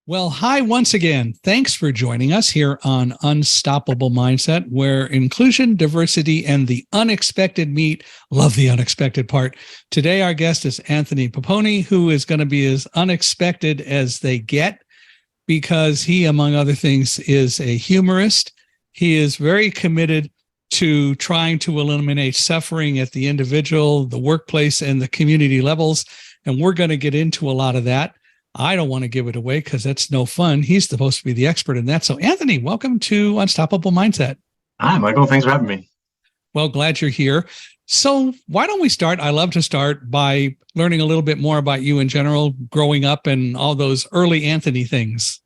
Well, hi once again. Thanks for joining us here on Unstoppable Mindset, where inclusion, diversity, and the unexpected meet. Love the unexpected part. Today, our guest is Anthony Poponi, who is going to be as unexpected as they get because he, among other things, is a humorist. He is very committed to trying to eliminate suffering at the individual, the workplace, and the community levels. And we're going to get into a lot of that. I don't want to give it away because that's no fun. He's supposed to be the expert in that. So, Anthony, welcome to Unstoppable Mindset. Hi, Michael. Thanks for having me. Well, glad you're here. So why don't we start? I love to start by learning a little bit more about you in general, growing up and all those early Anthony things.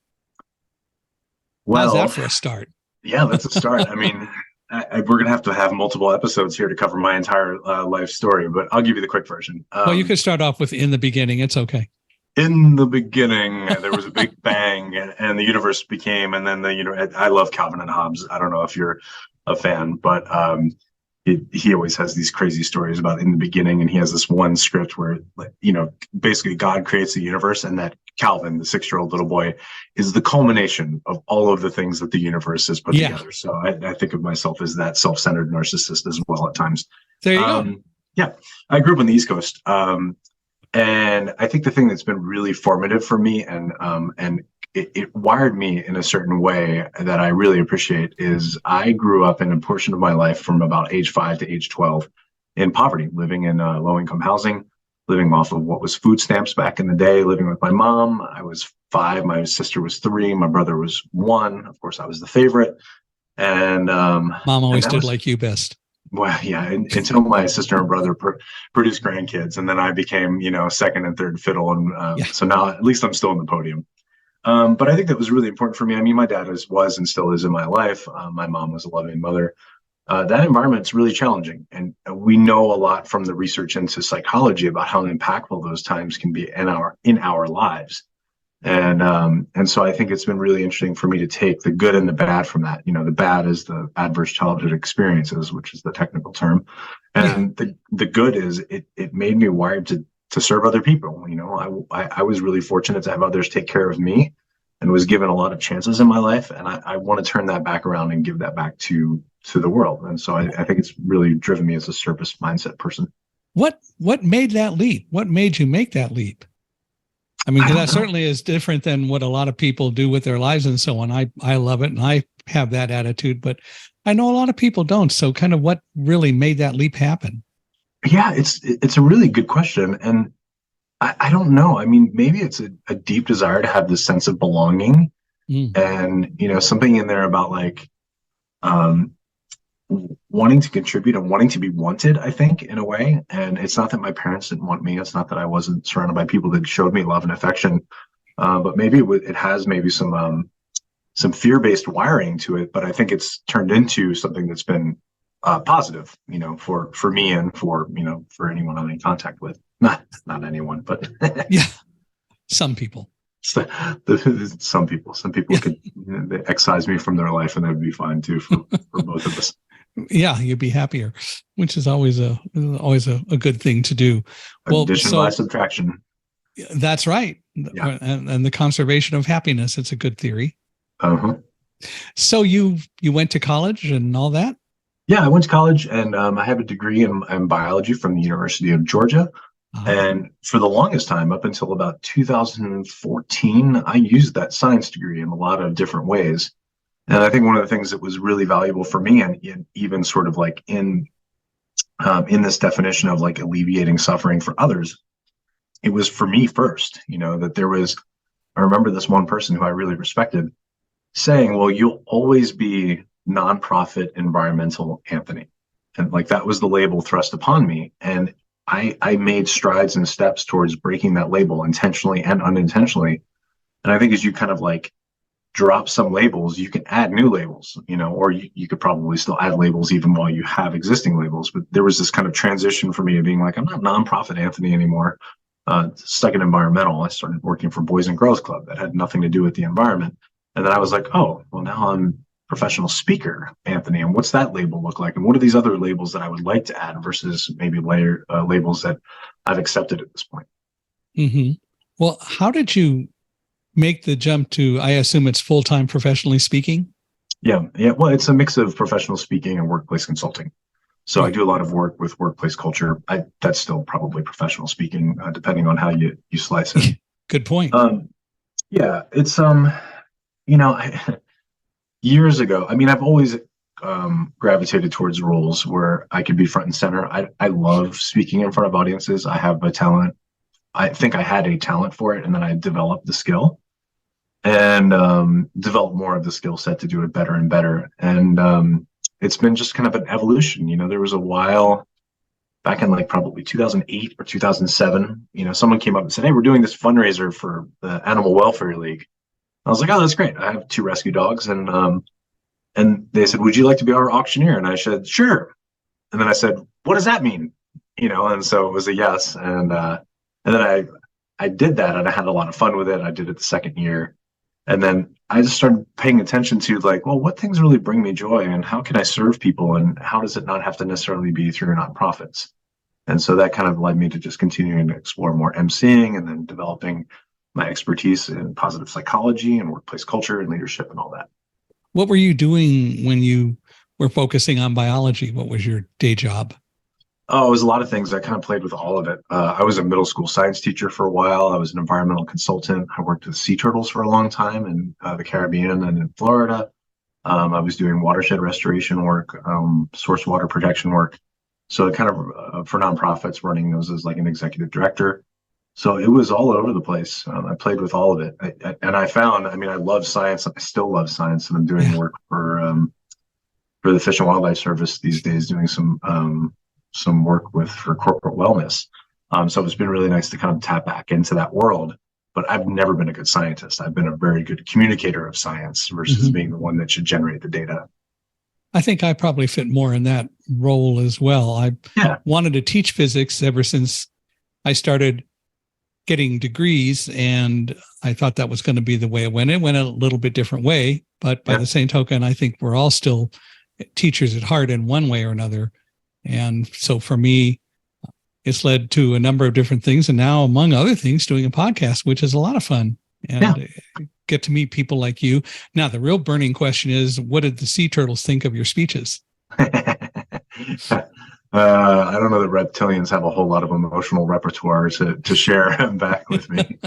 Well, how's that for a start? Yeah, that's a start. I mean, we're going to have multiple episodes here to cover my entire life story, but I'll give you the quick version. Well, you could start off with in the beginning. It's okay. In the beginning, there was a big bang, and the universe became, and then I love Calvin and Hobbes. I don't know if you're a fan, but he always has these crazy stories about in the beginning, and he has this one script where, basically God creates the universe, and that Calvin, the 6-year-old little boy, is the culmination of all of the things that the universe has put together. So I think of myself as that self-centered narcissist as well at times. There you go. Yeah, I grew up on the East Coast. And I think the thing that's been really formative for me and it wired me in a certain way that I really appreciate is I grew up in a portion of my life from about age 5 to age 12 in poverty, living in low-income housing, living off of what was food stamps back in the day, living with my mom. I was 5, my sister was 3, my brother was 1. Of course, I was the favorite. And Mom always did like you best. Well, yeah, until my sister and brother produced grandkids, and then I became, second and third fiddle, and so now at least I'm still on the podium. But I think that was really important for me. I mean, my dad was and still is in my life. My mom was a loving mother. That environment's really challenging, and we know a lot from the research into psychology about how impactful those times can be in our lives. And so I think it's been really interesting for me to take the good and the bad from that. The bad is the adverse childhood experiences, which is the technical term. And the good is it made me wired to serve other people. I was really fortunate to have others take care of me and was given a lot of chances in my life. And I want to turn that back around and give that back to the world. And so I think it's really driven me as a service mindset person. What made that leap? What made you make that leap? I mean, that certainly is different than what a lot of people do with their lives and so on. I love it, and I have that attitude, but I know a lot of people don't. So kind of what really made that leap happen? Yeah, it's a really good question. And I don't know. I mean, maybe it's a deep desire to have this sense of belonging and, something in there about like wanting to contribute and wanting to be wanted, I think, in a way. And it's not that my parents didn't want me. It's not that I wasn't surrounded by people that showed me love and affection. But maybe it has maybe some fear-based wiring to it. But I think it's turned into something that's been positive, for me and for anyone I'm in contact with. Not anyone, but yeah, some people. Some people could they excise me from their life, and that would be fine too for both of us. Yeah, you'd be happier, which is always a good thing to do. Well, addition by subtraction. That's right. Yeah. And the conservation of happiness. It's a good theory. Uh-huh. So you went to college and all that? Yeah, I went to college, and I have a degree in biology from the University of Georgia. And for the longest time, up until about 2014, I used that science degree in a lot of different ways. And I think one of the things that was really valuable for me, and even sort of like in this definition of like alleviating suffering for others, it was for me first, that there was, I remember this one person who I really respected saying, well, you'll always be nonprofit environmental Anthony. And like that was the label thrust upon me. And I made strides and steps towards breaking that label intentionally and unintentionally. And I think as you kind of like drop some labels, you can add new labels, or you could probably still add labels even while you have existing labels. But there was this kind of transition for me of being like, I'm not nonprofit Anthony anymore. Stuck in environmental. I started working for Boys and Girls Club that had nothing to do with the environment. And then I was like, oh, well, now I'm professional speaker, Anthony, and what's that label look like? And what are these other labels that I would like to add versus maybe labels that I've accepted at this point? Mm-hmm. Well, how did you make the jump to, I assume it's full-time professionally speaking? Yeah. Yeah. Well, it's a mix of professional speaking and workplace consulting. So I Right. do a lot of work with workplace culture. That's still probably professional speaking, depending on how you slice it. Good point. Yeah, it's I, years ago. I mean, I've always gravitated towards roles where I could be front and center. I love speaking in front of audiences. I have a talent. I think I had a talent for it, and then I developed the skill and developed more of the skill set to do it better and better. And it's been just kind of an evolution. There was a while back in like probably 2008 or 2007. Someone came up and said, "Hey, we're doing this fundraiser for the Animal Welfare League." I was like, "Oh, that's great. I have two rescue dogs." And they said, "Would you like to be our auctioneer?" And I said, "Sure." And then I said, "What does that mean?" And so it was a yes. And then I did that, and I had a lot of fun with it. I did it the second year. And then I just started paying attention to, like, well, what things really bring me joy, and how can I serve people, and how does it not have to necessarily be through nonprofits? And so that kind of led me to just continuing to explore more emceeing, and then developing my expertise in positive psychology and workplace culture and leadership and all that. What were you doing when you were focusing on biology? What was your day job? Oh, it was a lot of things. I kind of played with all of it. I was a middle school science teacher for a while. I was an environmental consultant. I worked with sea turtles for a long time in the Caribbean and in Florida. I was doing watershed restoration work, source water protection work. So kind of for nonprofits, running those as like an executive director. So it was all over the place. I played with all of it. And I found, I mean, I love science. I still love science. And I'm doing Yeah. work for the Fish and Wildlife Service these days, doing some work for corporate wellness. So it's been really nice to kind of tap back into that world. But I've never been a good scientist. I've been a very good communicator of science versus being the one that should generate the data. I think I probably fit more in that role as well. I wanted to teach physics ever since I started getting degrees, and I thought that was going to be the way it went. It went a little bit different way, but by the same token, I think we're all still teachers at heart in one way or another. And so for me, it's led to a number of different things. And now, among other things, doing a podcast, which is a lot of fun, and get to meet people like you. Now, the real burning question is, what did the sea turtles think of your speeches? I don't know that reptilians have a whole lot of emotional repertoire to share back with me.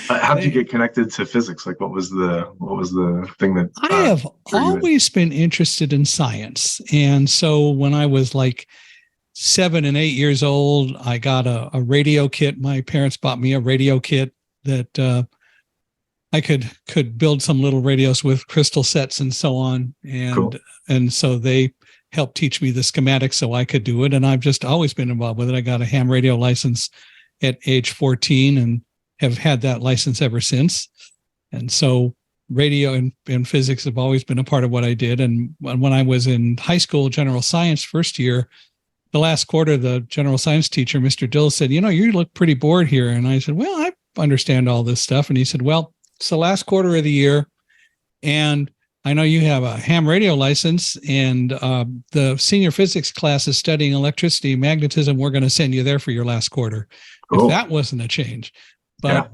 How did you get connected to physics? Like, what was the thing that I have always been interested in science, and so when I was like 7 and 8 years old, I got a radio kit. My parents bought me a radio kit that I could build some little radios with crystal sets and so on, and so they helped teach me the schematics so I could do it. And I've just always been involved with it. I got a ham radio license at age 14 and have had that license ever since. And so radio and physics have always been a part of what I did. And when I was in high school, general science first year, the last quarter, the general science teacher, Mr. Dill, said, "You look pretty bored here." And I said, "Well, I understand all this stuff." And he said, "Well, it's the last quarter of the year, and I know you have a ham radio license, and the senior physics class is studying electricity, magnetism. We're going to send you there for your last quarter." Cool. If that wasn't a change. But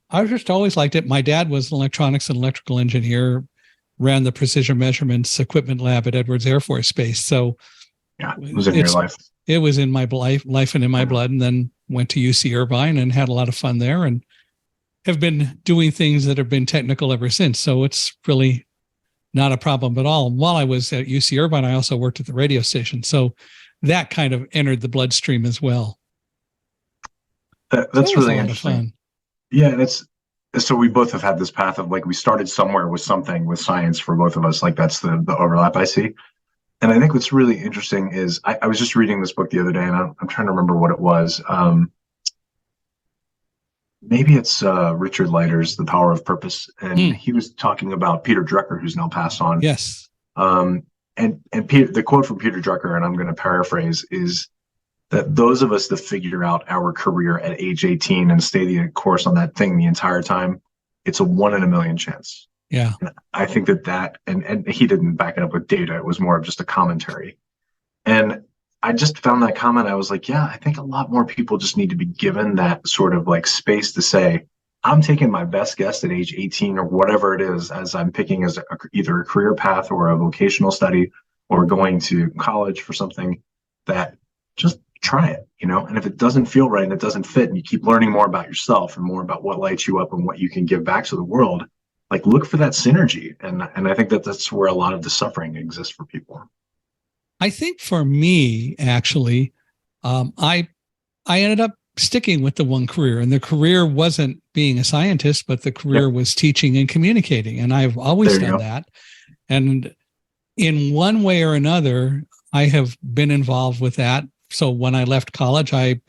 I've just always liked it. My dad was an electronics and electrical engineer, ran the precision measurements equipment lab at Edwards Air Force Base. So it was in your life. It was in my life and in my blood, and then went to UC Irvine and had a lot of fun there, and have been doing things that have been technical ever since. So it's really not a problem at all. While I was at UC Irvine, I also worked at the radio station. So that kind of entered the bloodstream as well. That's really interesting. Yeah, so we both have had this path of, like, we started somewhere with something with science for both of us. Like, that's the overlap I see. And I think what's really interesting is I was just reading this book the other day, and I'm trying to remember what it was. Maybe it's Richard Leiter's The Power of Purpose, and he was talking about Peter Drucker, who's now passed on. Yes. And Peter, the quote from Peter Drucker, and I'm going to paraphrase, is that those of us that figure out our career at age 18 and stay the course on that thing the entire time, it's a 1 in a million chance. Yeah. And I think that and he didn't back it up with data. It was more of just a commentary. And I just found that comment. I was like, yeah, I think a lot more people just need to be given that sort of like space to say, I'm taking my best guess at age 18 or whatever it is, as I'm picking as either a career path or a vocational study or going to college for something, that just try it, and if it doesn't feel right and it doesn't fit and you keep learning more about yourself and more about what lights you up and what you can give back to the world, like look for that synergy. And I think that that's where a lot of the suffering exists for people. I think for me, actually, I ended up sticking with the one career, and the career wasn't being a scientist, but the career was teaching and communicating. And I've always done that. And in one way or another, I have been involved with that. So when I left college, I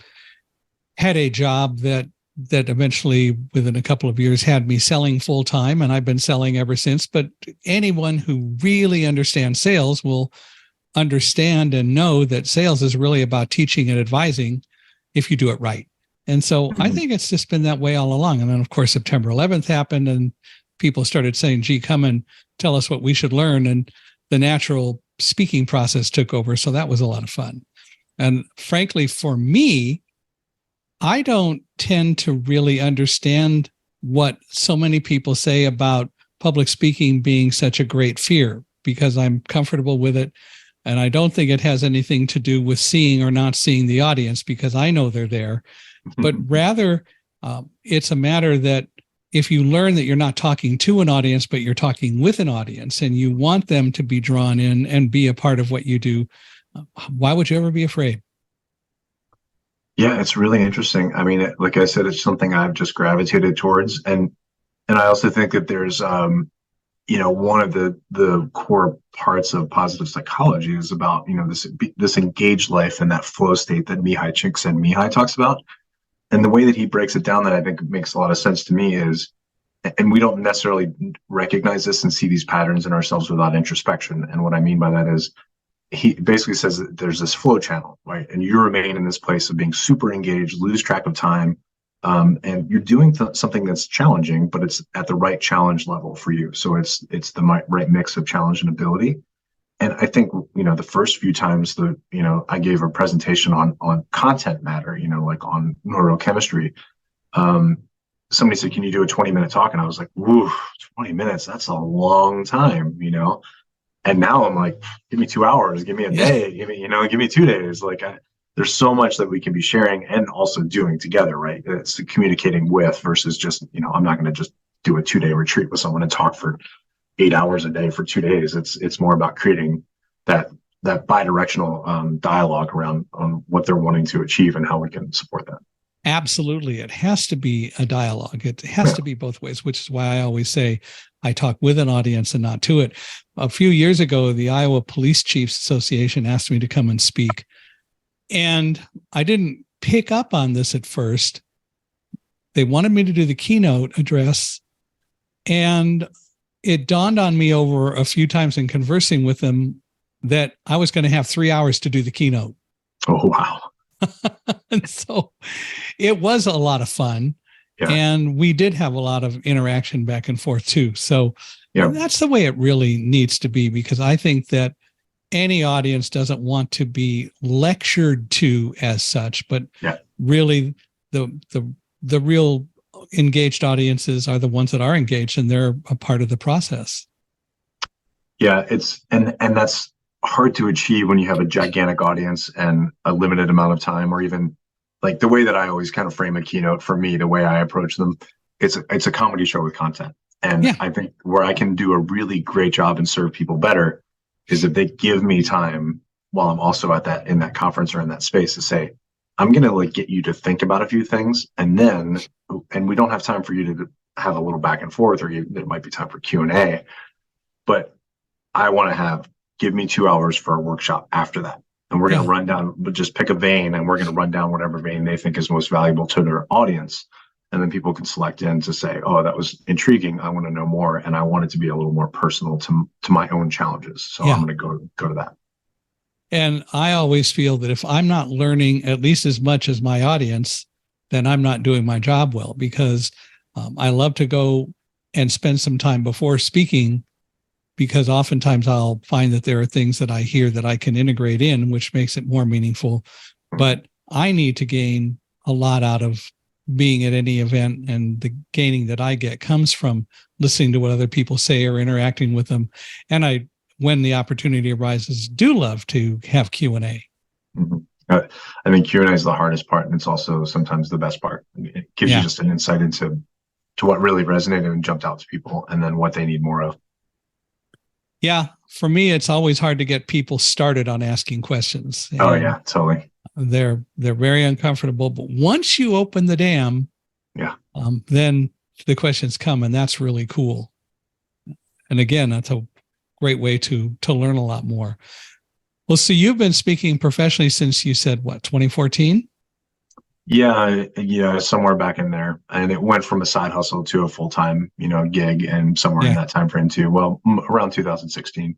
had a job that eventually within a couple of years had me selling full time, and I've been selling ever since. But anyone who really understands sales will understand and know that sales is really about teaching and advising if you do it right. And so I think it's just been that way all along. And then of course, September 11th happened and people started saying, gee, come and tell us what we should learn. And the natural speaking process took over. So that was a lot of fun. And frankly, for me, I don't tend to really understand what so many people say about public speaking being such a great fear, because I'm comfortable with it. And I don't think it has anything to do with seeing or not seeing the audience, because I know they're there. But rather, it's a matter that if you learn that you're not talking to an audience, but you're talking with an audience and you want them to be drawn in and be a part of what you do, why would you ever be afraid? Yeah, it's really interesting. I mean, like I said, it's something I've just gravitated towards. And I also think that there's, one of the core parts of positive psychology is about, this engaged life and that flow state that Mihai Csikszentmihalyi talks about. And the way that he breaks it down that I think makes a lot of sense to me is, and we don't necessarily recognize this and see these patterns in ourselves without introspection. And what I mean by that is, he basically says that there's this flow channel, right? And you remain in this place of being super engaged, lose track of time, and you're doing something that's challenging, but it's at the right challenge level for you. So it's the right mix of challenge and ability. And I think, the first few times I gave a presentation on content matter, like on neurochemistry, somebody said, can you do a 20-minute talk? And I was like, woo, 20 minutes, that's a long time, And now I'm like, give me 2 hours, give me a day, give me 2 days. Like there's so much that we can be sharing and also doing together, right? It's communicating with versus just, I'm not going to just do a 2-day retreat with someone and talk for 8 hours a day for 2 days. It's more about creating that bi-directional dialogue around on what they're wanting to achieve and how we can support that. Absolutely. It has to be a dialogue. It has to be both ways, which is why I always say I talk with an audience and not to it. A few years ago, the Iowa Police Chiefs Association asked me to come and speak. And I didn't pick up on this at first. They wanted me to do the keynote address. And it dawned on me over a few times in conversing with them that I was going to have 3 hours to do the keynote. Oh, wow. And so it was a lot of fun. Yeah. And we did have a lot of interaction back and forth too. So that's the way it really needs to be, because I think that any audience doesn't want to be lectured to as such, but really the real engaged audiences are the ones that are engaged, and they're a part of the process. Yeah, and that's hard to achieve when you have a gigantic audience and a limited amount of time, or even like the way that I always kind of frame a keynote for me, the way I approach them, it's a comedy show with content. And I think where I can do a really great job and serve people better is if they give me time while I'm also in that conference or in that space to say, I'm going to get you to think about a few things, and we don't have time for you to have a little back and forth, or there might be time for Q&A, but I want to give me 2 hours for a workshop after that. And we're going to run down, just pick a vein, and we're going to run down whatever vein they think is most valuable to their audience. And then people can select in to say, oh, that was intriguing, I want to know more. And I want it to be a little more personal to my own challenges. So I'm going to go to that. And I always feel that if I'm not learning at least as much as my audience, then I'm not doing my job well, because I love to go and spend some time before speaking, because oftentimes I'll find that there are things that I hear that I can integrate in, which makes it more meaningful. But I need to gain a lot out of being at any event, and the gaining that I get comes from listening to what other people say or interacting with them. And I, when the opportunity arises, do love to have Q&A. Mm-hmm. I think Q&A is the hardest part, and it's also sometimes the best part. It gives you just an insight into what really resonated and jumped out to people, and then what they need more of. Yeah, for me, it's always hard to get people started on asking questions. Oh yeah, totally. They're very uncomfortable, but once you open the dam, then the questions come, and that's really cool. And again, that's a great way to learn a lot more. Well, so you've been speaking professionally since, you said, what, 2014? Yeah, somewhere back in there, and it went from a side hustle to a full-time, gig, and somewhere in that time frame too. Well, around 2016,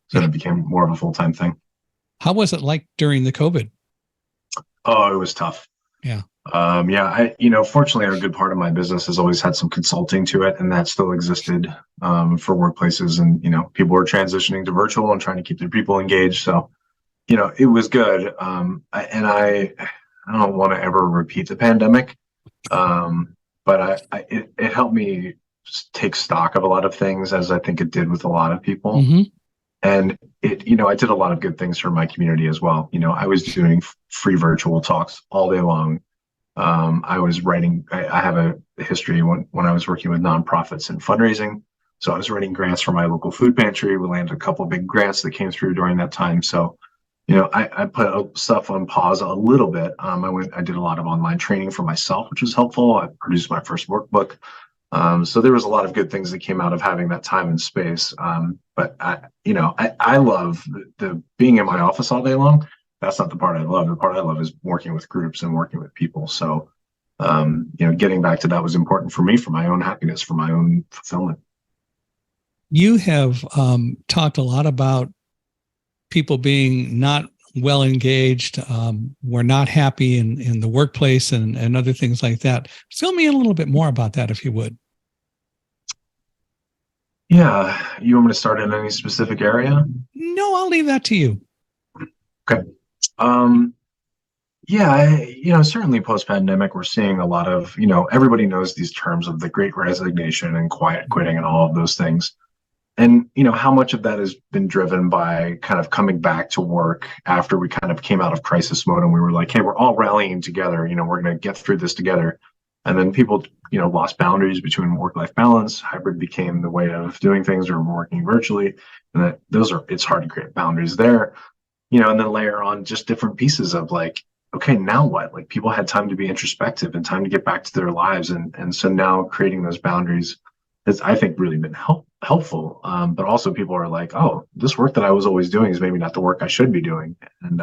so it became more of a full-time thing. How was it like during the COVID? Oh, it was tough. Yeah. Fortunately, a good part of my business has always had some consulting to it, and that still existed for workplaces, and people were transitioning to virtual and trying to keep their people engaged. So, it was good. I don't want to ever repeat the pandemic, but it helped me take stock of a lot of things, as I think it did with a lot of people. Mm-hmm. And I did a lot of good things for my community as well. I was doing free virtual talks all day long. I was writing. I have a history when I was working with nonprofits and fundraising. So I was writing grants for my local food pantry. We landed a couple of big grants that came through during that time. So I put stuff on pause a little bit. I did a lot of online training for myself, which was helpful. I produced my first workbook. So there was a lot of good things that came out of having that time and space. But I love the being in my office all day long. That's not the part I love. The part I love is working with groups and working with people. So, getting back to that was important for me, for my own happiness, for my own fulfillment. You have talked a lot about people being not well engaged, were not happy in the workplace, and other things like that. Fill me in a little bit more about that, if you would. Yeah. You want me to start in any specific area? No, I'll leave that to you. Okay. Certainly post-pandemic, we're seeing a lot of, everybody knows these terms of the Great Resignation and quiet quitting and all of those things. And, how much of that has been driven by kind of coming back to work after we kind of came out of crisis mode, and we were like, hey, we're all rallying together, we're going to get through this together. And then people, lost boundaries between work-life balance. Hybrid became the way of doing things, or working virtually. And it's hard to create boundaries there, and then layer on just different pieces of like, okay, now what? Like, people had time to be introspective and time to get back to their lives. And so now creating those boundaries has, I think, really been helpful. But also people are like, oh, this work that I was always doing is maybe not the work I should be doing. And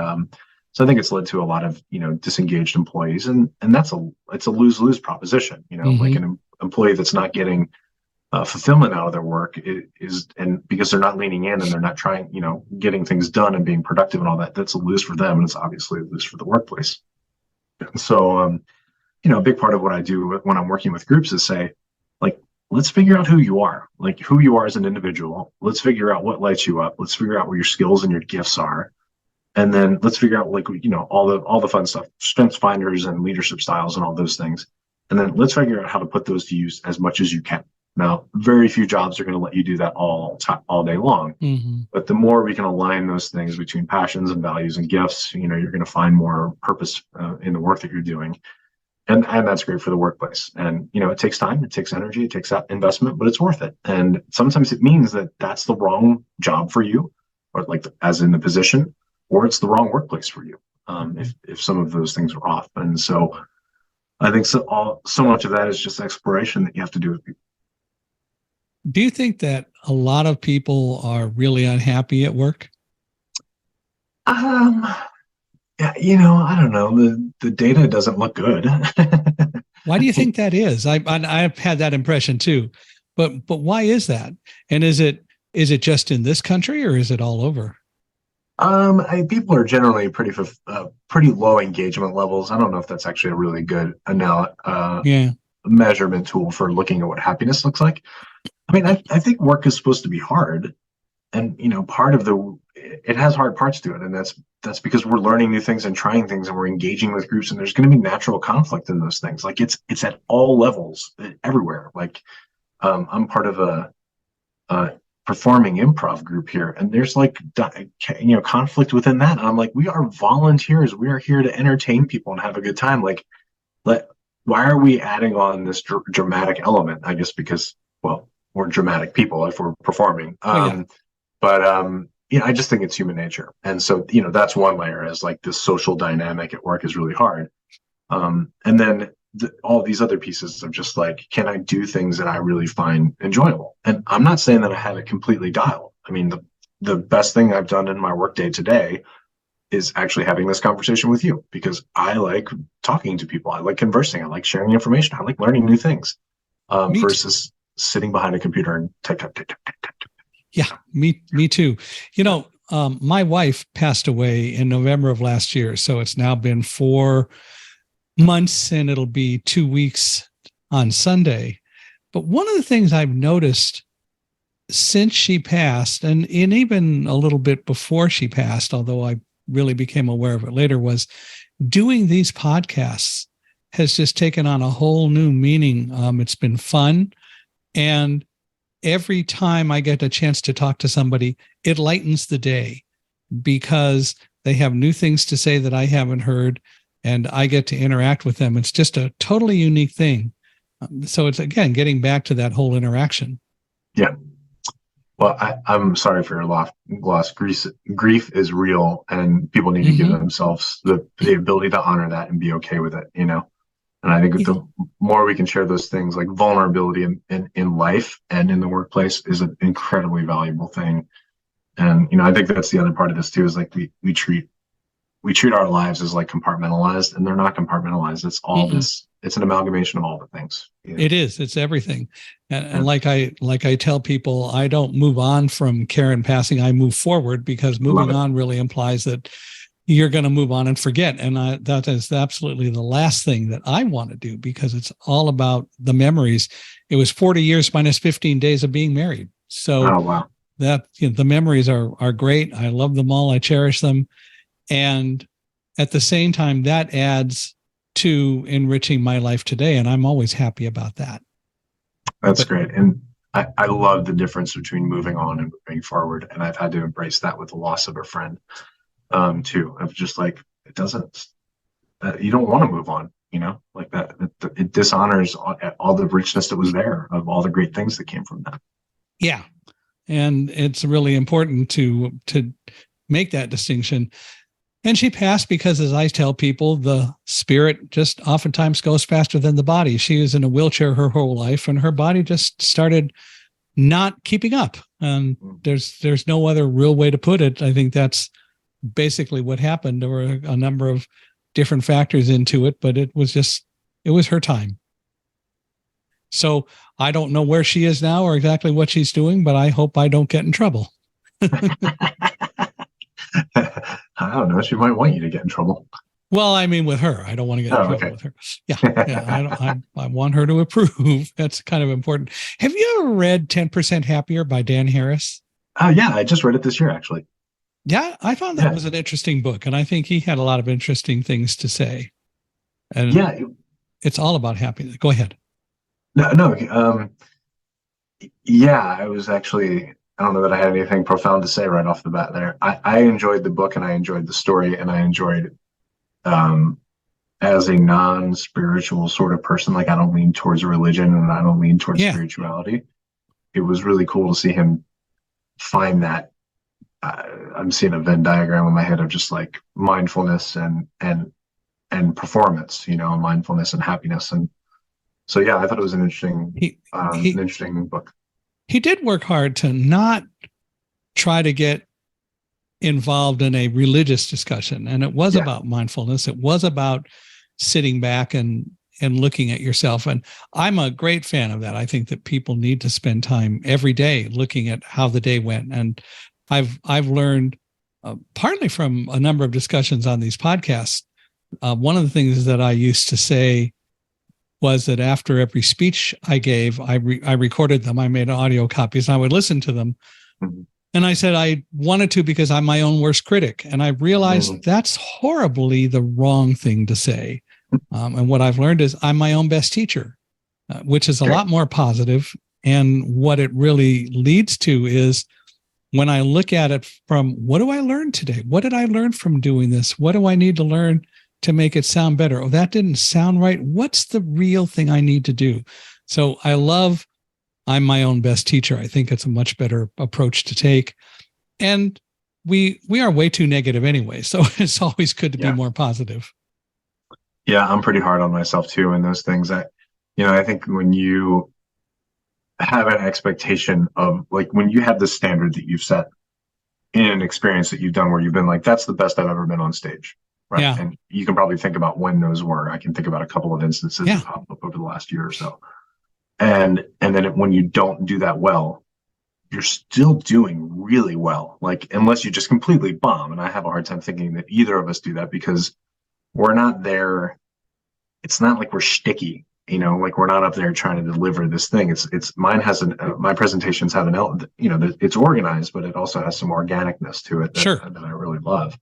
so I think it's led to a lot of, disengaged employees. And it's a lose-lose proposition, Mm-hmm. like an employee that's not getting fulfillment out of their work and because they're not leaning in and they're not trying, getting things done and being productive and all that, that's a lose for them. And it's obviously a lose for the workplace. So, a big part of what I do when I'm working with groups is say, like, let's figure out who you are as an individual. Let's figure out what lights you up. Let's figure out what your skills and your gifts are. And then let's figure out, like, all the fun stuff, strengths finders and leadership styles and all those things. And then let's figure out how to put those to use as much as you can. Now, very few jobs are going to let you do that all day long. Mm-hmm. But the more we can align those things between passions and values and gifts, you're going to find more purpose in the work that you're doing. And that's great for the workplace. And, it takes time, it takes energy, it takes investment, but it's worth it. And sometimes it means that that's the wrong job for you, or like as in the position, or it's the wrong workplace for you. If some of those things are off. And so I think so much of that is just exploration that you have to do with people. Do you think that a lot of people are really unhappy at work? Yeah, I don't know. The data doesn't look good. Why do you think that is? I've had that impression too, but why is that? And is it just in this country, or is it all over? People are generally pretty low engagement levels. I don't know if that's actually a really good measurement tool for looking at what happiness looks like. I mean, I think work is supposed to be hard, and part of it has hard parts to it, and that's because we're learning new things and trying things, and we're engaging with groups, and there's going to be natural conflict in those things. Like it's at all levels, everywhere. Like I'm part of a performing improv group here, and there's like conflict within that. And I'm like, we are volunteers. We are here to entertain people and have a good time. Like, why are we adding on this dramatic element? I guess because, well, we're dramatic people if we're performing. But I just think it's human nature. And so, that's one layer, is like this social dynamic at work is really hard. And then all these other pieces of just like, can I do things that I really find enjoyable? And I'm not saying that I have it completely dialed. I mean, the best thing I've done in my workday today is actually having this conversation with you, because I like talking to people. I like conversing. I like sharing information. I like learning new things versus sitting behind a computer and type. Yeah, me too. My wife passed away in November of last year. So it's now been 4 months, and it'll be 2 weeks on Sunday. But one of the things I've noticed since she passed, and even a little bit before she passed, although I really became aware of it later, was doing these podcasts has just taken on a whole new meaning. It's been fun. And every time I get a chance to talk to somebody, it lightens the day because they have new things to say that I haven't heard, and I get to interact with them. It's just a totally unique thing. So it's, again, getting back to that whole interaction. Yeah. Well, I'm sorry for your loss. Grief is real, and people need to give themselves the ability to honor that and be okay with it, And I think the more we can share those things, like vulnerability in life and in the workplace, is an incredibly valuable thing. And, I think that's the other part of this too, is like we treat our lives as like compartmentalized, and they're not compartmentalized. It's all this. It's an amalgamation of all the things. It is. It's everything. And like I tell people, I don't move on from Karen passing. I move forward, because moving on really implies that you're going to move on and forget. And that is absolutely the last thing that I want to do, because it's all about the memories. It was 40 years minus 15 days of being married. So that the memories are great. I love them all. I cherish them. And at the same time, that adds to enriching my life today. And I'm always happy about that. That's great. And I love the difference between moving on and moving forward. And I've had to embrace that with the loss of a friend too. Of just like, it doesn't, you don't want to move on, like that. It dishonors all the richness that was there, of all the great things that came from that. Yeah. And it's really important to make that distinction. And she passed because, as I tell people, the spirit just oftentimes goes faster than the body. She was in a wheelchair her whole life, and her body just started not keeping up. And there's no other real way to put it. I think that's basically what happened. There were a number of different factors into it, but it was her time. So I don't know where she is now or exactly what she's doing, but I hope I don't get in trouble. I don't know. She might want you to get in trouble. Well, I mean, with her, I don't want to get in trouble with her. Yeah. I want her to approve. That's kind of important. Have you ever read 10% Happier by Dan Harris? Yeah, I just read it this year, actually. Yeah, I found that was an interesting book, and I think he had a lot of interesting things to say. And it's all about happiness. Go ahead. No. Yeah, I was actually, I don't know that I had anything profound to say right off the bat there. I enjoyed the book, and I enjoyed the story, and I enjoyed as a non-spiritual sort of person, like I don't lean towards religion and I don't lean towards spirituality. It was really cool to see him find that. I'm seeing a Venn diagram in my head of just like mindfulness and performance, mindfulness and happiness. And so, I thought it was an interesting book. He did work hard to not try to get involved in a religious discussion. And it was about mindfulness. It was about sitting back and looking at yourself. And I'm a great fan of that. I think that people need to spend time every day looking at how the day went. And I've learned partly from a number of discussions on these podcasts. One of the things that I used to say was that after every speech I gave, I recorded them. I made audio copies, and I would listen to them And I said, I wanted to because I'm my own worst critic. And I realized that's horribly the wrong thing to say. And what I've learned is I'm my own best teacher, which is a lot more positive. And what it really leads to is when I look at it from what do I learn today? What did I learn from doing this? What do I need to learn to make it sound better? Oh, that didn't sound right. What's the real thing I need to do? So I love I'm my own best teacher. I think it's a much better approach to take. And we are way too negative anyway. So it's always good to be more positive. Yeah, I'm pretty hard on myself too in those things. I think when you have an expectation of like when you have the standard that you've set in an experience that you've done where you've been like, that's the best I've ever been on stage. Right. Yeah. And you can probably think about when those were. I can think about a couple of instances that popped up over the last year or so. And then when you don't do that well, you're still doing really well. Like, unless you just completely bomb. And I have a hard time thinking that either of us do that because we're not there. It's not like we're shticky, like we're not up there trying to deliver this thing. It's mine has my presentations have it's organized, but it also has some organicness to it that I really love.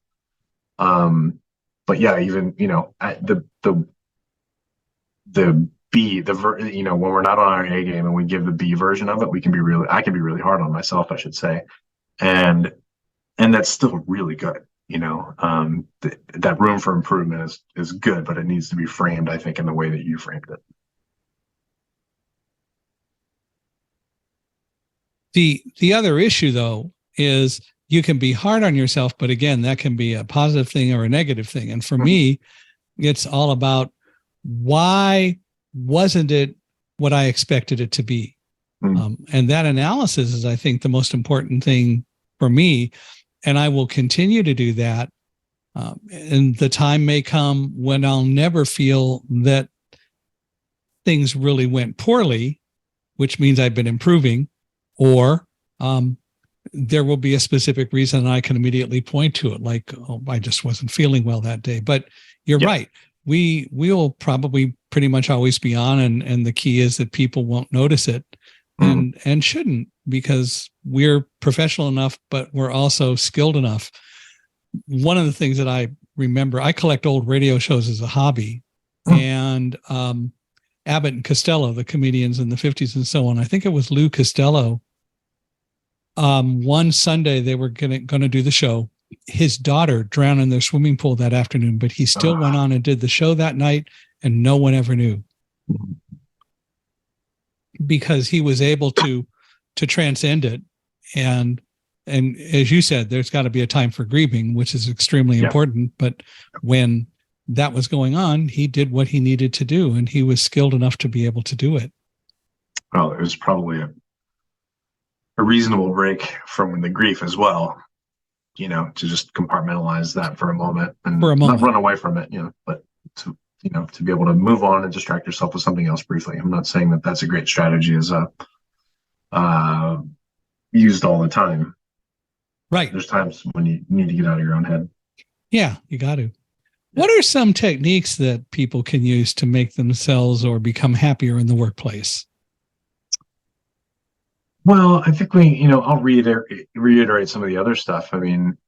But yeah, even, the B, when we're not on our A game and we give the B version of it, I can be really hard on myself, I should say. And that's still really good. That room for improvement is good, but it needs to be framed, I think, in the way that you framed it. The other issue though is you can be hard on yourself, but again, that can be a positive thing or a negative thing. And for me, it's all about why wasn't it what I expected it to be? And that analysis is, I think, the most important thing for me. And I will continue to do that. And the time may come when I'll never feel that things really went poorly, which means I've been improving, or there will be a specific reason I can immediately point to it, like, oh, I just wasn't feeling well that day. But you're right. We will probably pretty much always be on, and the key is that people won't notice it and shouldn't, because we're professional enough, but we're also skilled enough. One of the things that I remember, I collect old radio shows as a hobby, and Abbott and Costello, the comedians in the 50s and so on. I think it was Lou Costello. One Sunday they were going to do the show. His daughter drowned in their swimming pool that afternoon, but he still went on and did the show that night, and no one ever knew, because he was able to transcend it. And as you said, there's got to be a time for grieving, which is extremely important. But when that was going on, he did what he needed to do, and he was skilled enough to be able to do it. Well, it was probably a reasonable break from the grief as well, to just compartmentalize that for a moment and not run away from it, but to be able to move on and distract yourself with something else briefly. I'm not saying that that's a great strategy as used all the time. Right. There's times when you need to get out of your own head. Yeah, you got to. What are some techniques that people can use to make themselves or become happier in the workplace? Well, I think I'll reiterate some of the other stuff. I mean,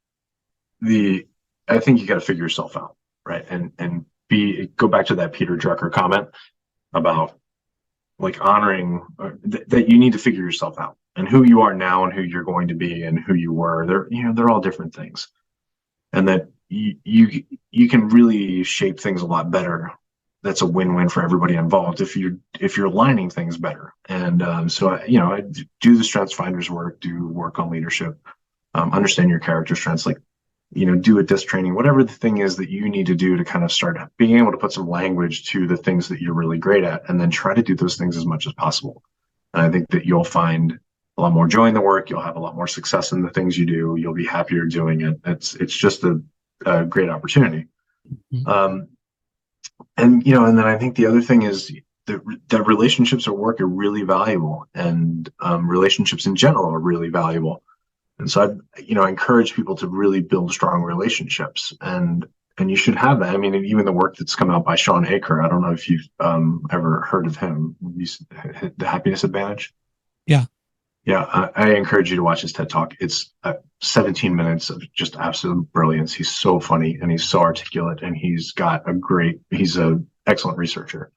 I think you got to figure yourself out, right? And go back to that Peter Drucker comment about like honoring that you need to figure yourself out, and who you are now and who you're going to be and who you were. They're all different things, and that you can really shape things a lot better. That's a win-win for everybody involved if you're aligning things better. And so I do the strengths finders work, do work on leadership, understand your character strengths, like do a disc training, whatever the thing is that you need to do to kind of start being able to put some language to the things that you're really great at, and then try to do those things as much as possible. And I think that you'll find a lot more joy in the work. You'll have a lot more success in the things you do. You'll be happier doing it. It's just a great opportunity. And then I think the other thing is that relationships at work are really valuable, and relationships in general are really valuable. And so I encourage people to really build strong relationships, and you should have that. I mean, even the work that's come out by Sean Aker, I don't know if you've ever heard of him, The Happiness Advantage. Yeah. Yeah, I encourage you to watch his TED Talk. It's 17 minutes of just absolute brilliance. He's so funny and he's so articulate, and he's a excellent researcher.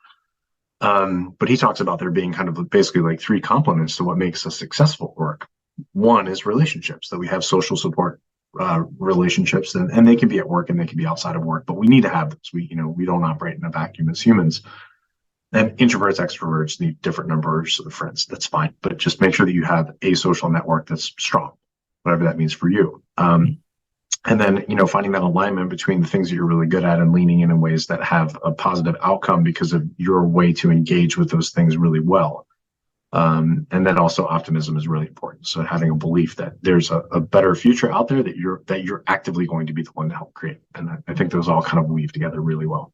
But he talks about there being kind of basically like three components to what makes us successful at work. One is relationships, that we have social support relationships, and they can be at work and they can be outside of work, but we need to have those. We don't operate in a vacuum as humans. And introverts, extroverts need different numbers of friends. That's fine, but just make sure that you have a social network that's strong, whatever that means for you. And then, finding that alignment between the things that you're really good at and leaning in ways that have a positive outcome because of your way to engage with those things really well. And then also optimism is really important. So having a belief that there's a better future out there that you're actively going to be the one to help create. And I think those all kind of weave together really well.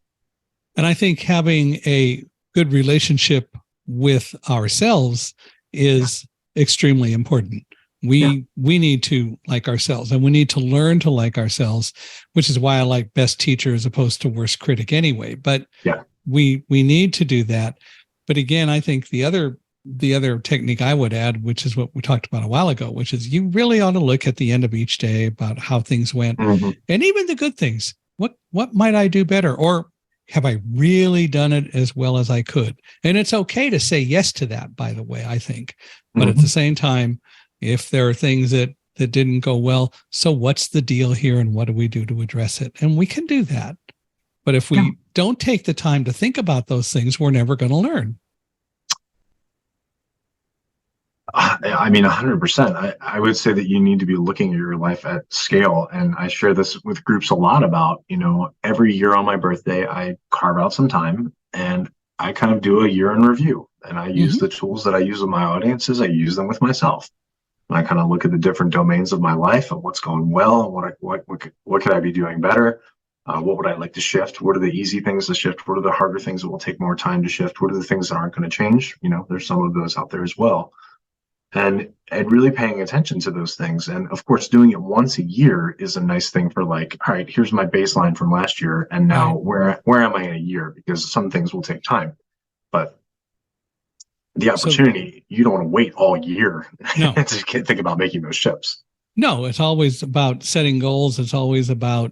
And I think having a good relationship with ourselves is extremely important. We need to like ourselves, and we need to learn to like ourselves, which is why I like best teacher as opposed to worst critic anyway. But we need to do that. But again, I think the other technique I would add, which is what we talked about a while ago, which is you really ought to look at the end of each day about how things went, and even the good things. What might I do better? Or have I really done it as well as I could? And it's okay to say yes to that, by the way, I think. But at the same time, if there are things that didn't go well, so what's the deal here and what do we do to address it? And we can do that. But if we don't take the time to think about those things, we're never going to learn. I mean, 100%. I would say that you need to be looking at your life at scale. And I share this with groups a lot about, every year on my birthday, I carve out some time and I kind of do a year in review. And I use the tools that I use with my audiences. I use them with myself. And I kind of look at the different domains of my life and what's going well and what could I be doing better? What would I like to shift? What are the easy things to shift? What are the harder things that will take more time to shift? What are the things that aren't going to change? There's some of those out there as well. And really paying attention to those things. And of course, doing it once a year is a nice thing for like, all right, here's my baseline from last year. And now where am I in a year? Because some things will take time. But the opportunity, you don't want to wait all year to think about making those shifts. No, it's always about setting goals. It's always about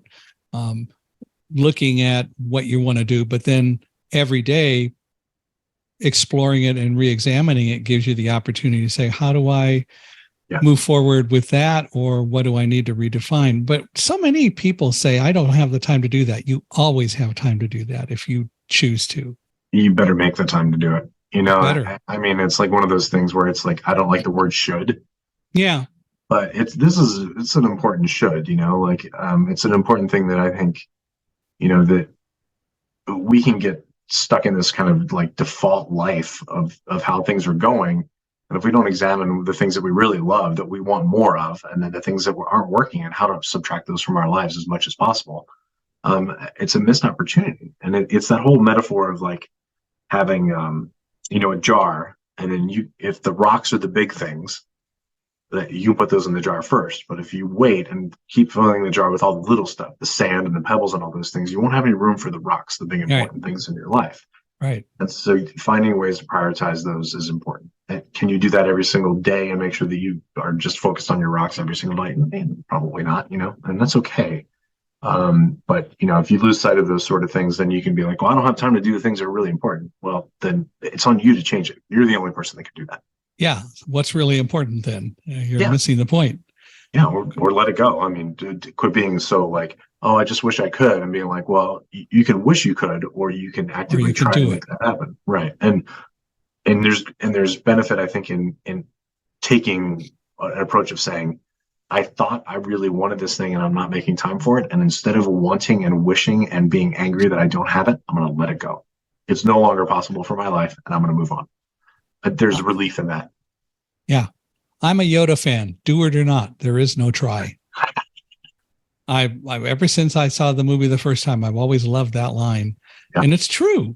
looking at what you want to do. But then every day, exploring it and re-examining it gives you the opportunity to say, how do I move forward with that? Or what do I need to redefine? But so many people say, I don't have the time to do that. You always have time to do that if you choose to. You better make the time to do it. I mean, it's like one of those things where it's like, I don't like the word should. Yeah. But it's an important should, it's an important thing that I think, that we can get stuck in this kind of like default life of how things are going. And if we don't examine the things that we really love, that we want more of, and then the things that aren't working and how to subtract those from our lives as much as possible, it's a missed opportunity. And it's that whole metaphor of like having, a jar, and then if the rocks are the big things, that you put those in the jar first. But if you wait and keep filling the jar with all the little stuff, the sand and the pebbles and all those things, you won't have any room for the rocks, the big important things in your life. Right. And so finding ways to prioritize those is important. And can you do that every single day and make sure that you are just focused on your rocks every single night? Probably not, and that's okay. But if you lose sight of those sort of things, then you can be like, well, I don't have time to do the things that are really important. Well, then it's on you to change it. You're the only person that can do that. Yeah. What's really important then? You're missing the point. Yeah. Or let it go. I mean, quit being so like, oh, I just wish I could, and being like, well, you can wish you could, or you can actively try to make that happen. Right. And there's benefit, I think, in taking an approach of saying, I thought I really wanted this thing and I'm not making time for it. And instead of wanting and wishing and being angry that I don't have it, I'm going to let it go. It's no longer possible for my life and I'm going to move on. There's relief in that. Yeah. I'm a Yoda fan. Do it or not. There is no try. I ever since I saw the movie the first time, I've always loved that line. And it's true.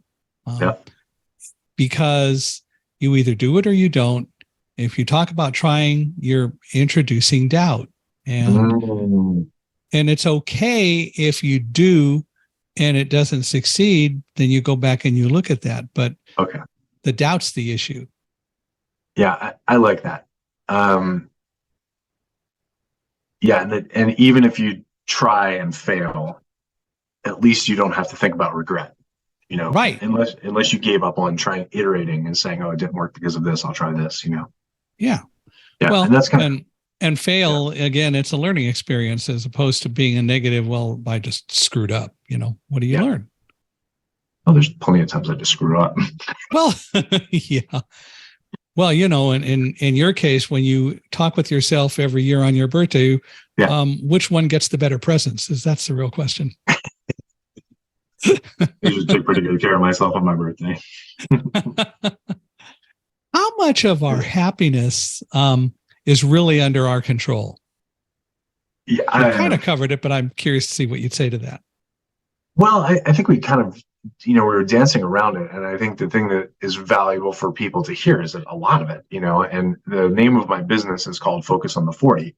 Because you either do it or you don't. If you talk about trying, you're introducing doubt. And it's okay if you do and it doesn't succeed, then you go back and you look at that. But the doubt's the issue. Yeah, I like that. Um, yeah, and even if you try and fail, at least you don't have to think about regret. Right. Unless you gave up on trying iterating and saying, "Oh, it didn't work because of this. I'll try this." Yeah. Yeah, and Well, that's kind of and yeah. fail again, it's a learning experience as opposed to being a negative, well, I just screwed up. What do you Yeah. learn? Well, there's plenty of times I just screw up. Well, yeah. Well, in your case, when you talk with yourself every year on your birthday, Yeah, which one gets the better presents? That's the real question. I usually take pretty good care of myself on my birthday. How much of our happiness is really under our control? Yeah, We kind of covered it, but I'm curious to see what you'd say to that. well, I think we kind of, we were dancing around it. And I think the thing that is valuable for people to hear is that a lot of it, and the name of my business is called Focus on the 40.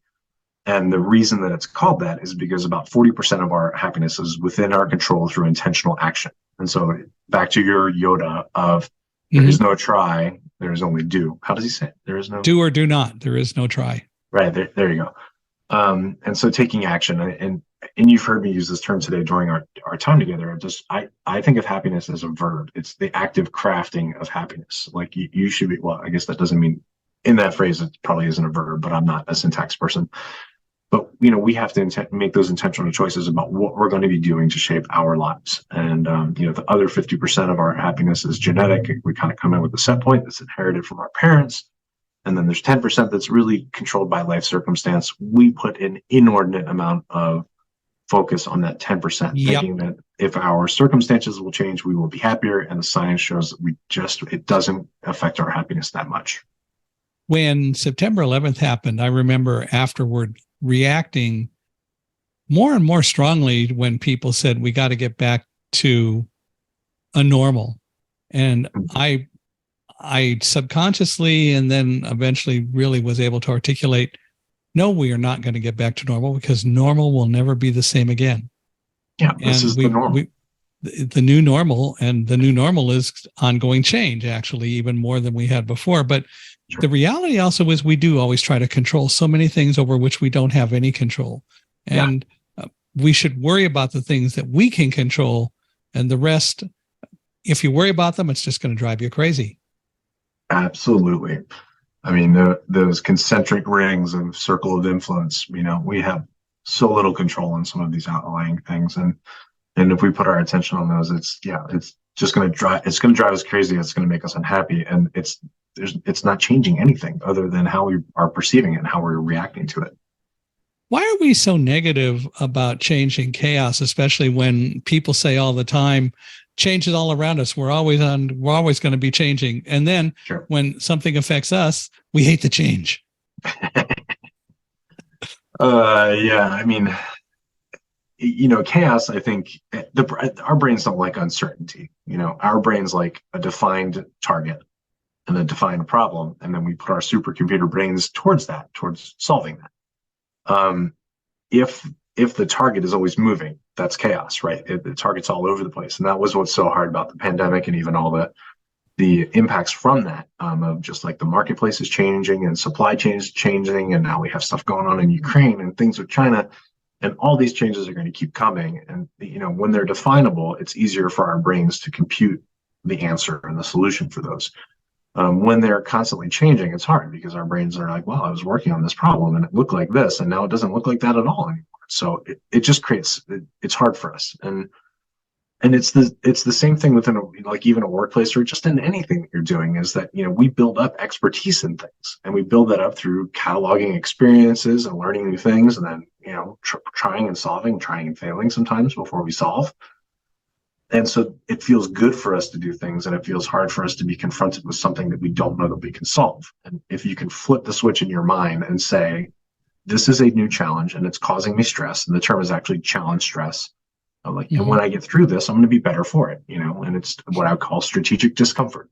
And the reason that it's called that is because about 40% of our happiness is within our control through intentional action. And so back to your Yoda of there is no try, there is only do. How does he say it? There is no do or do not. There is no try. Right. There you go. And so taking action, and you've heard me use this term today during our time together. I think of happiness as a verb. It's the active crafting of happiness. Like you should be, well, I guess that doesn't mean in that phrase, it probably isn't a verb, but I'm not a syntax person. But, we have to make those intentional choices about what we're going to be doing to shape our lives. And, the other 50% of our happiness is genetic. We kind of come in with a set point that's inherited from our parents. And then there's 10% that's really controlled by life circumstance. We put an inordinate amount of focus on that 10%, thinking that if our circumstances will change, we will be happier. And the science shows that it doesn't affect our happiness that much. When September 11th happened, I remember afterward reacting more and more strongly when people said, we got to get back to a normal. And I subconsciously and then eventually really was able to articulate, no, we are not going to get back to normal because normal will never be the same again. Yeah, this is the normal. The new normal, and the new normal is ongoing change, actually, even more than we had before. But the reality also is we do always try to control so many things over which we don't have any control. And we should worry about the things that we can control, and the rest, if you worry about them, it's just going to drive you crazy. Absolutely. I mean, those concentric rings of circle of influence, we have so little control on some of these outlying things. And if we put our attention on those, it's just going to drive us crazy. It's going to make us unhappy. And it's not changing anything other than how we are perceiving it and how we're reacting to it. Why are we so negative about changing chaos, especially when people say all the time, change is all around us. We're always going to be changing. And then when something affects us, we hate the change. Yeah, I mean, chaos, I think our brains don't like uncertainty. Our brains like a defined target and a defined problem. And then we put our supercomputer brains towards solving that. If the target is always moving, that's chaos, right? The target's all over the place. And that was what's so hard about the pandemic and even all the impacts from that, of just like the marketplace is changing and supply chains changing. And now we have stuff going on in Ukraine and things with China. And all these changes are going to keep coming. And, when they're definable, it's easier for our brains to compute the answer and the solution for those. When they're constantly changing, it's hard because our brains are like, well, I was working on this problem and it looked like this, and now it doesn't look like that at all anymore. So it just creates, it's hard for us. And it's the same thing within even a workplace or just in anything that you're doing, is that, we build up expertise in things, and we build that up through cataloging experiences and learning new things. And then, trying and solving, trying and failing sometimes before we solve. And so it feels good for us to do things, and it feels hard for us to be confronted with something that we don't know that we can solve. And if you can flip the switch in your mind and say, this is a new challenge and it's causing me stress, and the term is actually challenge stress. And when I get through this, I'm going to be better for it, and it's what I would call strategic discomfort.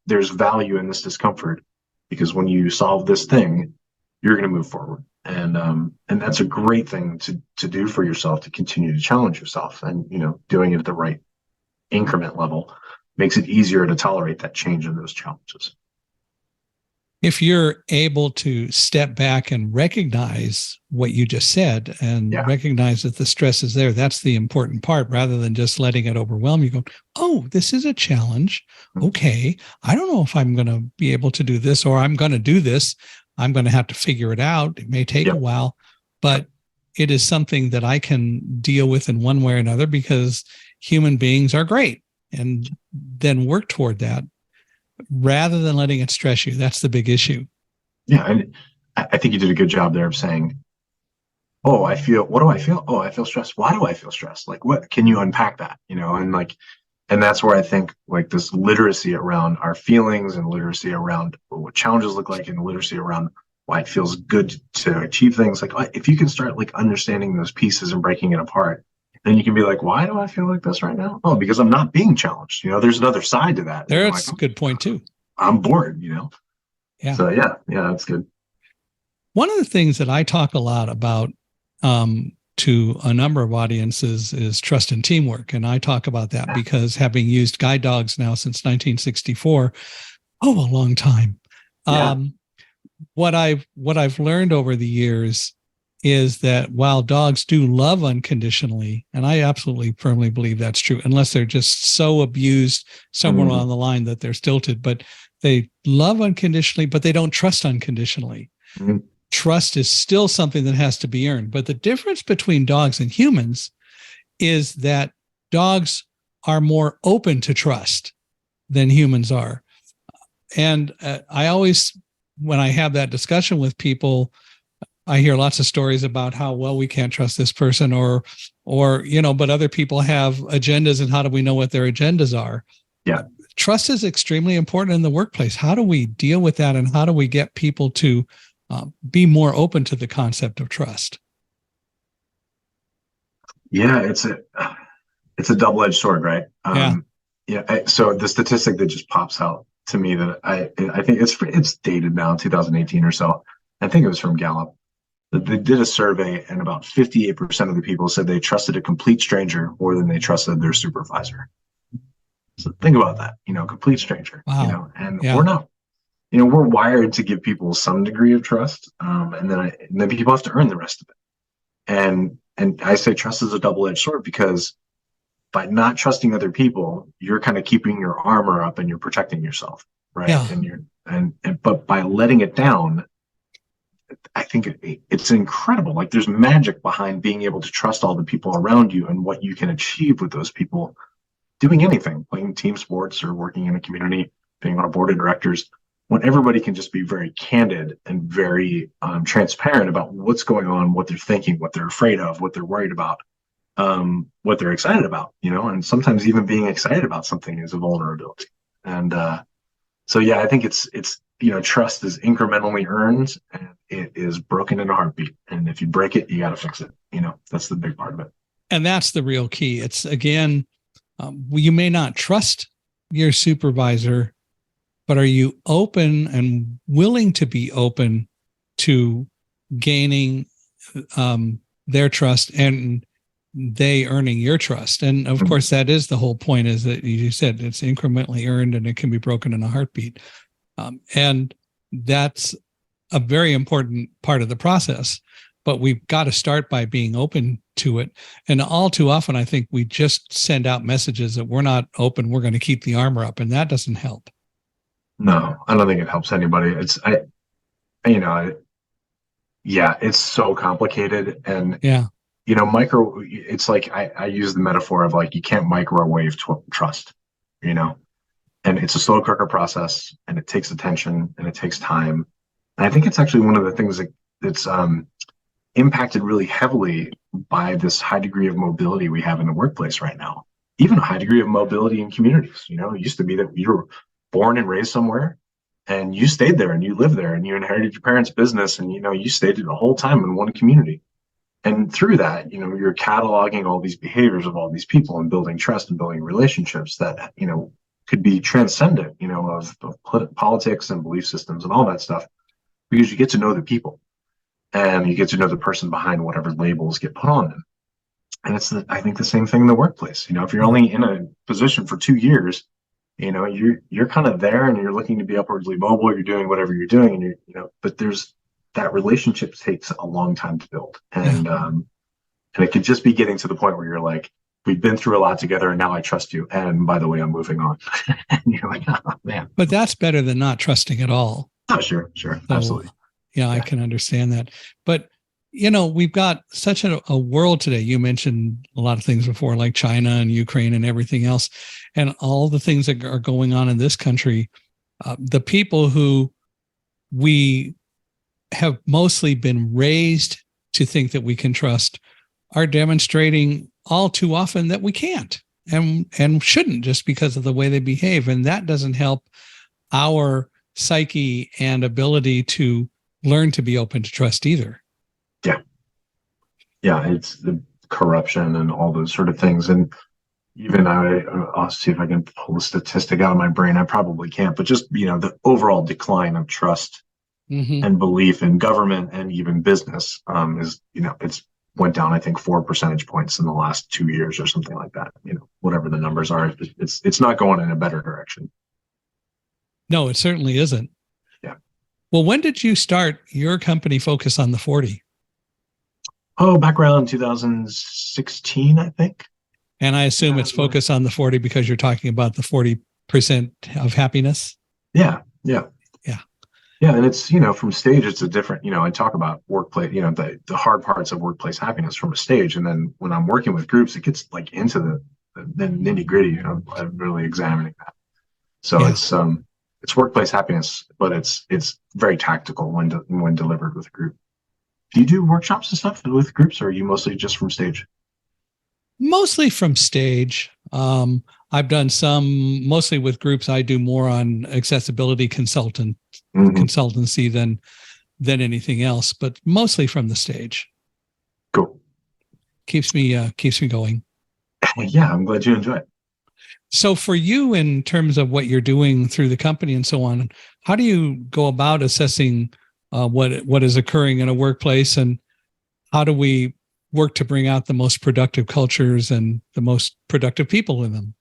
There's value in this discomfort, because when you solve this thing, you're going to move forward. And that's a great thing to do for yourself, to continue to challenge yourself. And, doing it at the right increment level makes it easier to tolerate that change in those challenges. If you're able to step back and recognize what you just said and recognize that the stress is there, that's the important part, rather than just letting it overwhelm you. Go, oh, this is a challenge. Okay, I don't know if I'm going to be able to do this, or I'm going to do this. I'm going to have to figure it out. It may take a while, but it is something that I can deal with in one way or another, because human beings are great, and then work toward that, rather than letting it stress you. That's the big issue. Yeah. And I think you did a good job there of saying, oh, what do I feel? Oh, I feel stressed. Why do I feel stressed? Like, what can you unpack that? And that's where I think like this literacy around our feelings, and literacy around what challenges look like, and literacy around why it feels good to achieve things. Like, if you can start like understanding those pieces and breaking it apart, then you can be like, why do I feel like this right now? Oh, because I'm not being challenged. There's another side to that. That's a good point too. I'm bored, Yeah. So yeah, that's good. One of the things that I talk a lot about to a number of audiences is trust and teamwork. And I talk about that because, having used guide dogs now since 1964, a long time. Yeah. What I've learned over the years is that while dogs do love unconditionally, and I absolutely firmly believe that's true, unless they're just so abused somewhere along the line that they're stilted, but they love unconditionally, but they don't trust unconditionally. Trust is still something that has to be earned. But the difference between dogs and humans is that dogs are more open to trust than humans are. And I always, when I have that discussion with people, I hear lots of stories about how, well, we can't trust this person, or but other people have agendas, and how do we know what their agendas are? Yeah. Trust is extremely important in the workplace. How do we deal with that, and how do we get people to be more open to the concept of trust? Yeah, it's a double-edged sword, right? So the statistic that just pops out to me, that I think it's dated now, 2018 or so. I think it was from Gallup. They did a survey, and about 58% of the people said they trusted a complete stranger more than they trusted their supervisor. So think about that, complete stranger. Wow. And we're not, we're wired to give people some degree of trust, and then people have to earn the rest of it. And I say trust is a double-edged sword, because by not trusting other people, you're kind of keeping your armor up and you're protecting yourself, right? Yeah. But by letting it down, I think it's incredible. Like, there's magic behind being able to trust all the people around you, and what you can achieve with those people doing anything, playing team sports or working in a community, being on a board of directors, when everybody can just be very candid and very transparent about what's going on, what they're thinking, what they're afraid of, what they're worried about, what they're excited about, and sometimes even being excited about something is a vulnerability. And so, yeah, I think it's trust is incrementally earned, and it is broken in a heartbeat. And if you break it, you got to fix it. That's the big part of it. And that's the real key. It's, again, you may not trust your supervisor, but are you open and willing to be open to gaining their trust, and they earning your trust? And of course, that is the whole point, is that you said it's incrementally earned, and it can be broken in a heartbeat. And that's a very important part of the process, but we've got to start by being open to it. And all too often, I think we just send out messages that we're not open, we're going to keep the armor up, and that doesn't help. No, I don't think it helps anybody. It's so complicated. And it's like I use the metaphor of, like, you can't microwave trust, and it's a slow cooker process, and it takes attention, and it takes time. And I think it's actually one of the things that's impacted really heavily by this high degree of mobility we have in the workplace right now. Even a high degree of mobility in communities. It used to be that you were born and raised somewhere, and you stayed there, and you lived there, and you inherited your parents' business, and you stayed the whole time in one community. And through that, you're cataloging all these behaviors of all these people, and building trust and building relationships that could be transcendent, of politics and belief systems and all that stuff, because you get to know the people, and you get to know the person behind whatever labels get put on them. And I think the same thing in the workplace. If you're only in a position for 2 years, you're kind of there and you're looking to be upwardly mobile. You're doing whatever you're doing, and but there's that relationship takes a long time to build, Yeah. and it could just be getting to the point where you're like, we've been through a lot together, and now I trust you. And by the way, I'm moving on. And you're like, oh man. But that's better than not trusting at all. Oh, sure, absolutely. Yeah, I can understand that. But we've got such a world today. You mentioned a lot of things before, like China and Ukraine and everything else, and all the things that are going on in this country. The people who we have mostly been raised to think that we can trust are demonstrating all too often that we can't and shouldn't, just because of the way they behave. And that doesn't help our psyche and ability to learn to be open to trust either. Yeah, it's the corruption and all those sort of things. And even I'll see if I can pull a statistic out of my brain. I probably can't, but just, the overall decline of trust and belief in government and even business is, it's went down, I think, 4 percentage points in the last 2 years or something like that. Whatever the numbers are, it's not going in a better direction. No, it certainly isn't. Yeah. Well, when did you start your company Focus on the 40? Oh, back around 2016, I think. And I assume it's Focus on the 40 because you're talking about the 40% of happiness. Yeah. And it's, from stage, it's a different, I talk about workplace, the hard parts of workplace happiness from a stage. And then when I'm working with groups, it gets like into the nitty gritty. I'm really examining that. So it's workplace happiness, but it's very tactical when delivered with a group. Do you do workshops and stuff with groups, or are you mostly just from stage? Mostly from stage. I've done some mostly with groups. I do more on accessibility consultancy than anything else, but mostly from the stage. Cool. Keeps me going. Yeah, I'm glad you enjoy it. So for you, in terms of what you're doing through the company and so on, how do you go about assessing what is occurring in a workplace, and how do we work to bring out the most productive cultures and the most productive people in them?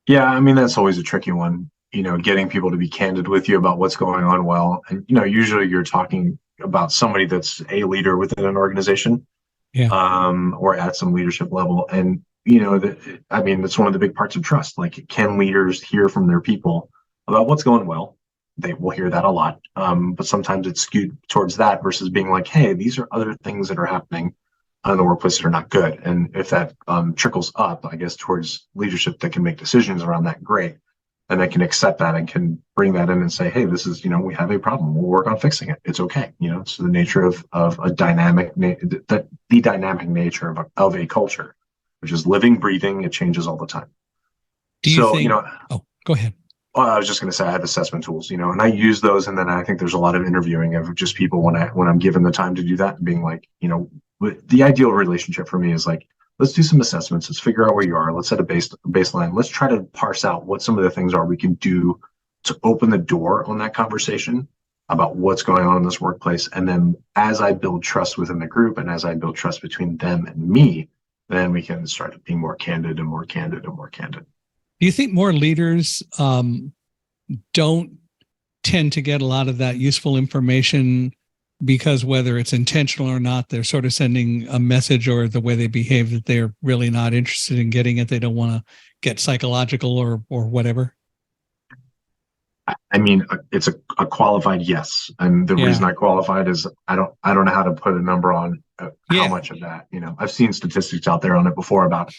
Yeah, I mean, that's always a tricky one, getting people to be candid with you about what's going on well. And, usually you're talking about somebody that's a leader within an organization, or at some leadership level. And, that's one of the big parts of trust. Like, can leaders hear from their people about what's going well? They will hear that a lot. But sometimes it's skewed towards that versus being like, hey, these are other things that are happening in the workplace that are not good. And if that trickles up, I guess, towards leadership that can make decisions around that, great. And they can accept that and can bring that in and say, hey, this is, we have a problem. We'll work on fixing it. It's okay. So the nature of a dynamic, the dynamic nature of a culture, which is living, breathing, it changes all the time. Do you think, oh, go ahead. Well, I was just going to say I have assessment tools, and I use those. And then I think there's a lot of interviewing of just people when I'm given the time to do that, being like, the ideal relationship for me is like, let's do some assessments. Let's figure out where you are. Let's set a baseline. Let's try to parse out what some of the things are we can do to open the door on that conversation about what's going on in this workplace. And then as I build trust within the group and as I build trust between them and me, then we can start being more candid and more candid and more candid. Do you think more leaders don't tend to get a lot of that useful information because whether it's intentional or not, they're sort of sending a message, or the way they behave that they're really not interested in getting it? They don't want to get psychological or whatever. I mean, it's a qualified yes. And the reason I qualified is I don't know how to put a number on how much of that, I've seen statistics out there on it before about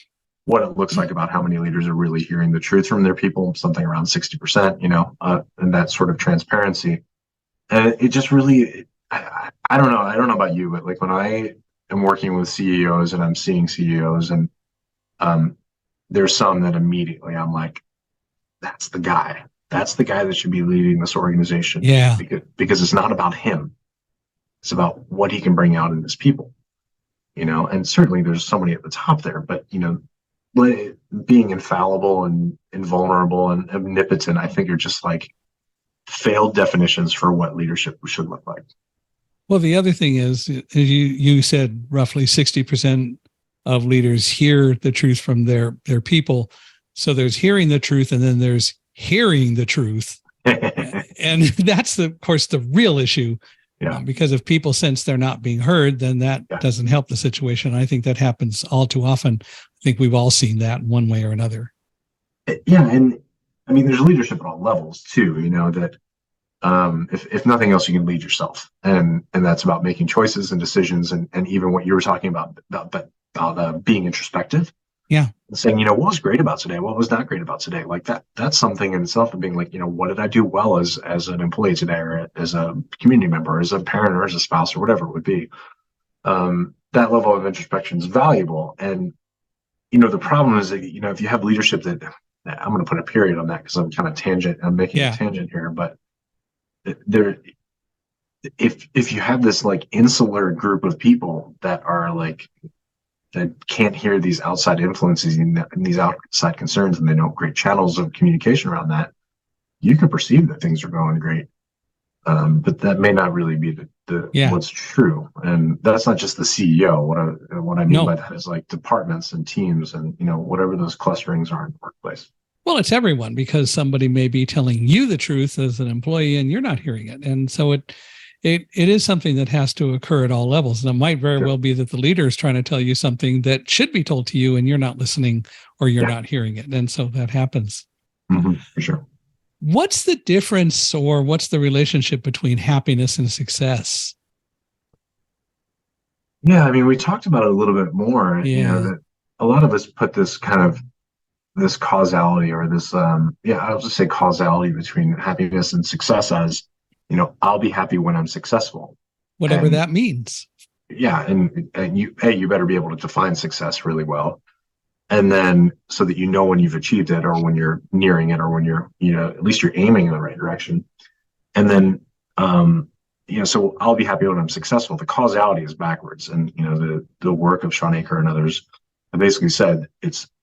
what it looks like, about how many leaders are really hearing the truth from their people, something around 60%, and that sort of transparency. And it just really, I don't know. I don't know about you, but like when I am working with CEOs and I'm seeing CEOs, and there's some that immediately I'm like, that's the guy. That's the guy that should be leading this organization. Yeah. Because it's not about him. It's about what he can bring out in his people, and certainly there's somebody at the top there, but, being infallible and invulnerable and omnipotent, I think are just like failed definitions for what leadership should look like. Well, the other thing is, you said roughly 60% of leaders hear the truth from their people. So there's hearing the truth, and then there's hearing the truth. And that's, of course, the real issue. Yeah. Because if people sense they're not being heard, then that doesn't help the situation. I think that happens all too often. I think we've all seen that in one way or another. Yeah. And I mean, there's leadership at all levels too, that if nothing else, you can lead yourself. And that's about making choices and decisions. And even what you were talking about being introspective. Yeah. And saying, what was great about today? What was not great about today? Like that's something in itself of being like, what did I do well as an employee today, or as a community member, or as a parent, or as a spouse, or whatever it would be. That level of introspection is valuable. And, the problem is that, if you have leadership that, I'm going to put a period on that because I'm kind of I'm making a tangent here, but if you have this like insular group of people that are like, that can't hear these outside influences and these outside concerns, and they know great channels of communication around that, you can perceive that things are going great. But that may not really be what's true. And that's not just the CEO. What I mean by that is like departments and teams and, whatever those clusterings are in the workplace. Well, it's everyone, because somebody may be telling you the truth as an employee and you're not hearing it. And so it is something that has to occur at all levels. And it might very well be that the leader is trying to tell you something that should be told to you and you're not listening, or you're not hearing it. And so that happens. Mm-hmm, for sure. What's the difference, or what's the relationship between happiness and success? Yeah, I mean, we talked about it a little bit more, that a lot of us put this kind of this causality, or this, I'll just say causality between happiness and success as, I'll be happy when I'm successful. Whatever that means. Yeah. And you better be able to define success really well. And then so that when you've achieved it, or when you're nearing it, or when you're, at least you're aiming in the right direction. And then, so I'll be happy when I'm successful. The causality is backwards. And, the work of Sean Aker and others have basically said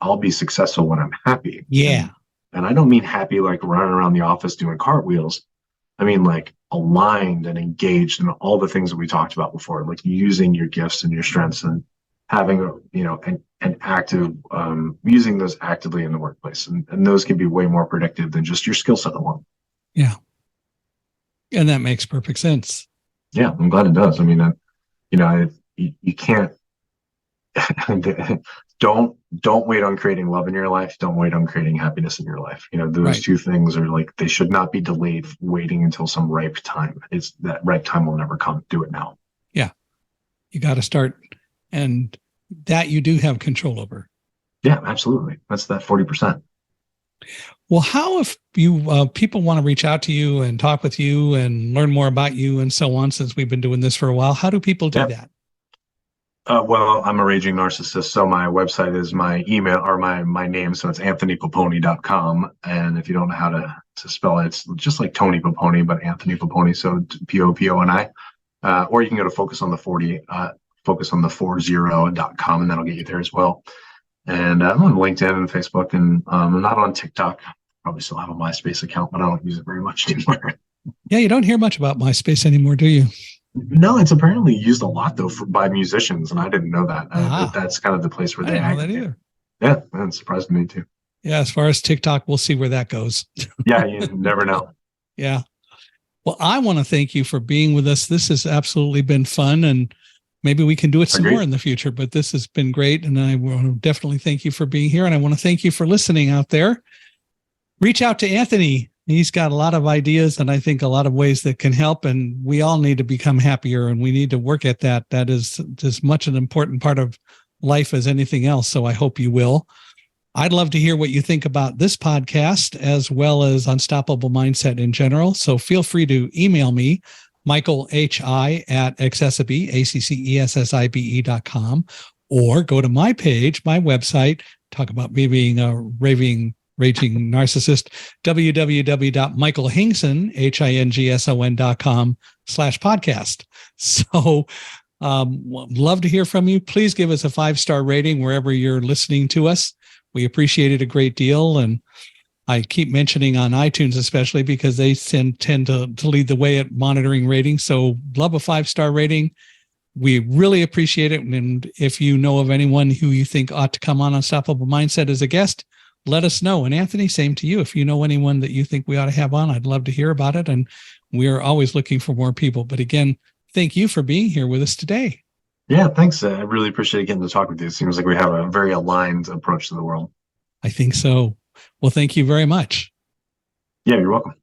I'll be successful when I'm happy. Yeah. And I don't mean happy like running around the office doing cartwheels. I mean, like aligned and engaged in all the things that we talked about before, like using your gifts and your strengths and having an active, using those actively in the workplace. And those can be way more predictive than just your skill set alone. Yeah. And that makes perfect sense. Yeah. I'm glad it does. I mean, you can't, don't wait on creating love in your life. Don't wait on creating happiness in your life. Those two things are like, they should not be delayed, waiting until some ripe time. That ripe time will never come. Do it now. Yeah. You got to start, and that you do have control over. Yeah, absolutely. That's that 40%. Well, how, if you people want to reach out to you and talk with you and learn more about you and so on, since we've been doing this for a while, how do people do that? Well, I'm a raging narcissist, so my website is my email, or my name. So it's anthonypoponi.com. And if you don't know how to spell it, it's just like Tony Poponi, but Anthony Poponi. So Poponi. Or you can go to focusonthe40.com, and that'll get you there as well. And I'm on LinkedIn and Facebook, and I'm not on TikTok. Probably still have a MySpace account, but I don't use it very much anymore. Yeah, you don't hear much about MySpace anymore, do you? No, it's apparently used a lot though by musicians, and I didn't know that. That's kind of the place where they didn't know that either. Yeah, that surprised me too. Yeah, as far as TikTok, we'll see where that goes. Yeah, you never know. Yeah. Well, I want to thank you for being with us. This has absolutely been fun, and maybe we can do it some more in the future, but this has been great. And I want to definitely thank you for being here. And I want to thank you for listening out there. Reach out to Anthony. He's got a lot of ideas, and I think a lot of ways that can help. And we all need to become happier, and we need to work at that. That is as much an important part of life as anything else. So I hope you will. I'd love to hear what you think about this podcast, as well as Unstoppable Mindset in general. So feel free to email me, Michael H.I. at accessibe.com, or go to my page, my website, talk about me being a raging narcissist, www.michaelhingson.com/podcast. So love to hear from you. Please give us a 5-star rating wherever you're listening to us. We appreciate it a great deal. And I keep mentioning on iTunes, especially because they tend to lead the way at monitoring ratings. So love a 5-star rating. We really appreciate it. And if you know of anyone who you think ought to come on Unstoppable Mindset as a guest, let us know. And Anthony, same to you. If you know anyone that you think we ought to have on, I'd love to hear about it. And we're always looking for more people. But again, thank you for being here with us today. Yeah, thanks. I really appreciate getting to talk with you. It seems like we have a very aligned approach to the world. I think so. Well, thank you very much. Yeah, you're welcome.